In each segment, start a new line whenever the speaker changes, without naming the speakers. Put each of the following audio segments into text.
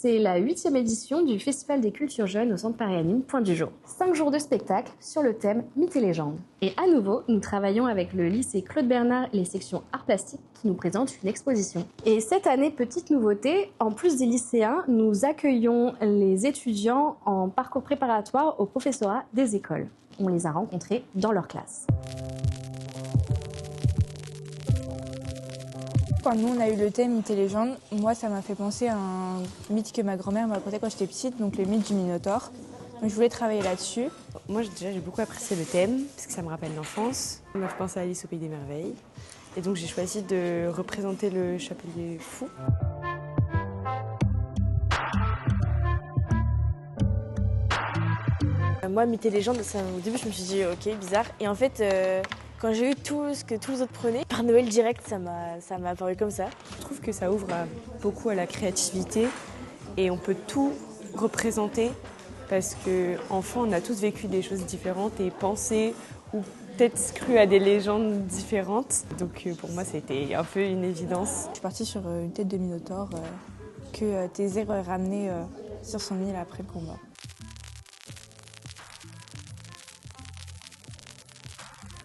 C'est la 8e édition du Festival des cultures jeunes au Centre Paris Anime, Point du jour. 5 jours de spectacle sur le thème Mythes et légendes. Et à nouveau, nous travaillons avec le lycée Claude Bernard et les sections Arts Plastiques qui nous présentent une exposition. Et cette année, petite nouveauté, en plus des lycéens, nous accueillons les étudiants en parcours préparatoire au professorat des écoles. On les a rencontrés dans leur classe.
Quand nous on a eu le thème mythes et légendes, moi ça m'a fait penser à un mythe que ma grand-mère m'a raconté quand j'étais petite, donc le mythe du Minotaure. Donc je voulais travailler là-dessus.
Moi déjà j'ai beaucoup apprécié le thème parce que ça me rappelle l'enfance. Ça m'a fait penser à Alice au Pays des Merveilles. Et donc j'ai choisi de représenter le chapelier fou. Moi mythes et légendes, au début je me suis dit ok bizarre. Et en fait quand j'ai eu tout ce que tous les autres prenaient, par Noël direct, ça m'a apparu comme ça. Je trouve que ça ouvre beaucoup à la créativité et on peut tout représenter parce qu'enfant, on a tous vécu des choses différentes et pensé ou peut-être cru à des légendes différentes. Donc pour moi, c'était un peu une évidence.
Je suis partie sur une tête de Minotaure que Thésée ramenait sur son île après le combat.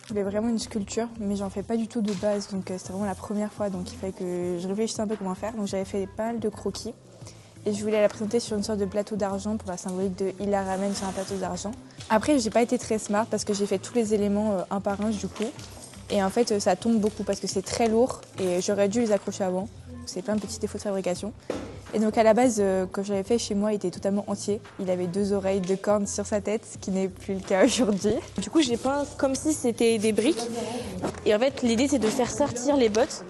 Je voulais vraiment une sculpture, mais j'en fais pas du tout de base, donc c'était vraiment la première fois, donc il fallait que je réfléchisse un peu comment faire. Donc j'avais fait pas mal de croquis et je voulais la présenter sur une sorte de plateau d'argent pour la symbolique de il la ramène sur un plateau d'argent. Après j'ai pas été très smart parce que j'ai fait tous les éléments un par un du coup, et en fait ça tombe beaucoup parce que c'est très lourd et j'aurais dû les accrocher avant. C'est plein de petits défauts de fabrication. Et donc à la base, quand je l'avais fait chez moi, il était totalement entier. Il avait 2 oreilles, 2 cornes sur sa tête, ce qui n'est plus le cas aujourd'hui.
Du coup, j'ai peint comme si c'était des briques. Et en fait, l'idée, c'est de faire sortir les bottes,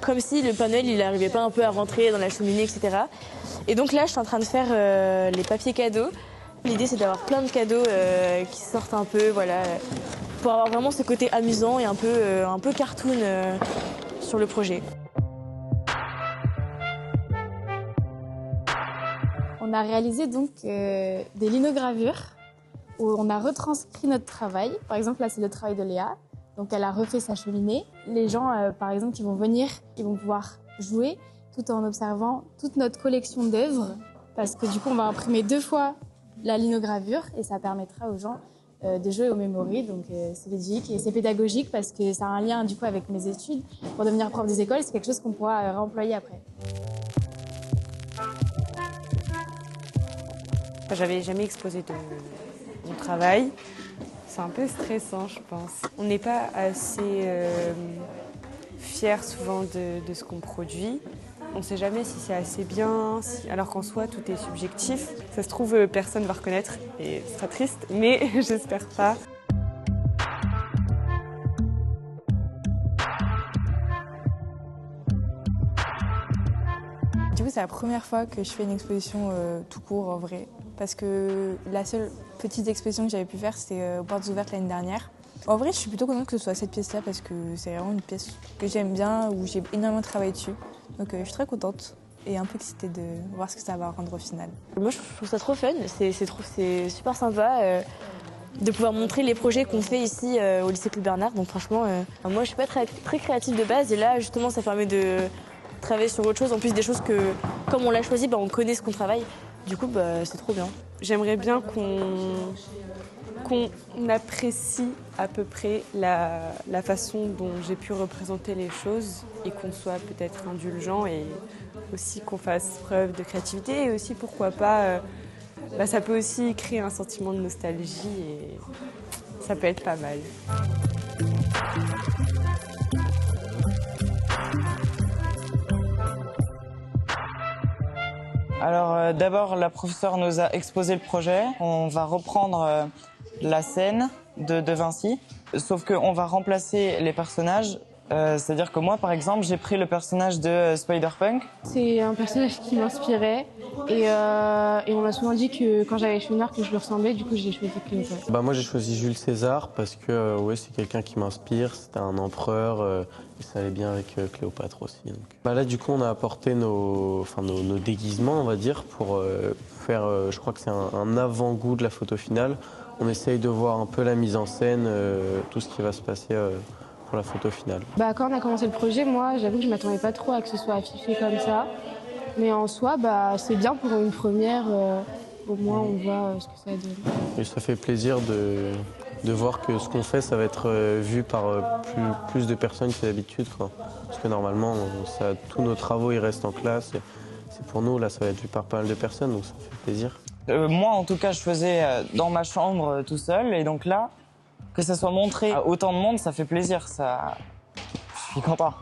comme si le Père Noël, il n'arrivait pas un peu à rentrer dans la cheminée, etc. Et donc là, je suis en train de faire les papiers cadeaux. L'idée, c'est d'avoir plein de cadeaux qui sortent un peu, voilà, pour avoir vraiment ce côté amusant et un peu cartoon sur le projet.
On a réalisé donc des linogravures où on a retranscrit notre travail. Par exemple, là, c'est le travail de Léa. Donc, elle a refait sa cheminée. Les gens, par exemple, qui vont venir, ils vont pouvoir jouer tout en observant toute notre collection d'œuvres. Parce que du coup, on va imprimer 2 fois la linogravure et ça permettra aux gens de jouer au memory. Donc, c'est ludique et c'est pédagogique parce que ça a un lien du coup avec mes études. Pour devenir prof des écoles, c'est quelque chose qu'on pourra réemployer après.
J'avais jamais exposé de mon travail. C'est un peu stressant, je pense. On n'est pas assez fiers souvent de ce qu'on produit. On ne sait jamais si c'est assez bien, alors qu'en soi, tout est subjectif. Ça se trouve, personne ne va reconnaître et ce sera triste, mais j'espère pas.
Du coup, c'est la première fois que je fais une exposition tout court en vrai. Parce que la seule petite exposition que j'avais pu faire, c'était aux Portes Ouvertes l'année dernière. En vrai, je suis plutôt contente que ce soit cette pièce-là parce que c'est vraiment une pièce que j'aime bien, où j'ai énormément travaillé dessus. Donc je suis très contente et un peu excitée de voir ce que ça va rendre au final.
Moi, je trouve ça trop fun, c'est super sympa de pouvoir montrer les projets qu'on fait ici au lycée Claude Bernard. Donc franchement, moi je suis pas très créative de base et là justement ça permet de travailler sur autre chose. En plus des choses que, comme on l'a choisi, on connaît ce qu'on travaille. Du coup, c'est trop bien. J'aimerais bien qu'on apprécie à peu près la façon dont j'ai pu représenter les choses et qu'on soit peut-être indulgent et aussi qu'on fasse preuve de créativité et aussi, pourquoi pas, ça peut aussi créer un sentiment de nostalgie et ça peut être pas mal.
Alors d'abord, la professeure nous a exposé le projet. On va reprendre la scène de Vinci, sauf qu'on va remplacer les personnages. C'est-à-dire que moi, par exemple, j'ai pris le personnage de Spider-Punk.
C'est un personnage qui m'inspirait et on m'a souvent dit que quand j'avais les cheveux noirs que je lui ressemblais, du coup j'ai choisi Cléopâtre.
Moi j'ai choisi Jules César parce que c'est quelqu'un qui m'inspire, c'était un empereur et ça allait bien avec Cléopâtre aussi. Donc. Là du coup on a apporté nos déguisements on va dire pour faire, je crois que c'est un avant-goût de la photo finale. On essaye de voir un peu la mise en scène, tout ce qui va se passer pour la photo finale.
Quand on a commencé le projet, moi j'avoue que je m'attendais pas trop à que ce soit affiché comme ça. Mais en soi, c'est bien pour une première. Au moins, on voit ce que ça donne.
Et ça fait plaisir de voir que ce qu'on fait, ça va être vu par plus de personnes que d'habitude, quoi. Parce que normalement, tous nos travaux, ils restent en classe. C'est pour nous, là, ça va être vu par pas mal de personnes, donc ça fait plaisir.
Moi, en tout cas, je faisais dans ma chambre tout seul. Et donc là, que ça soit montré à autant de monde, ça fait plaisir. Je suis content.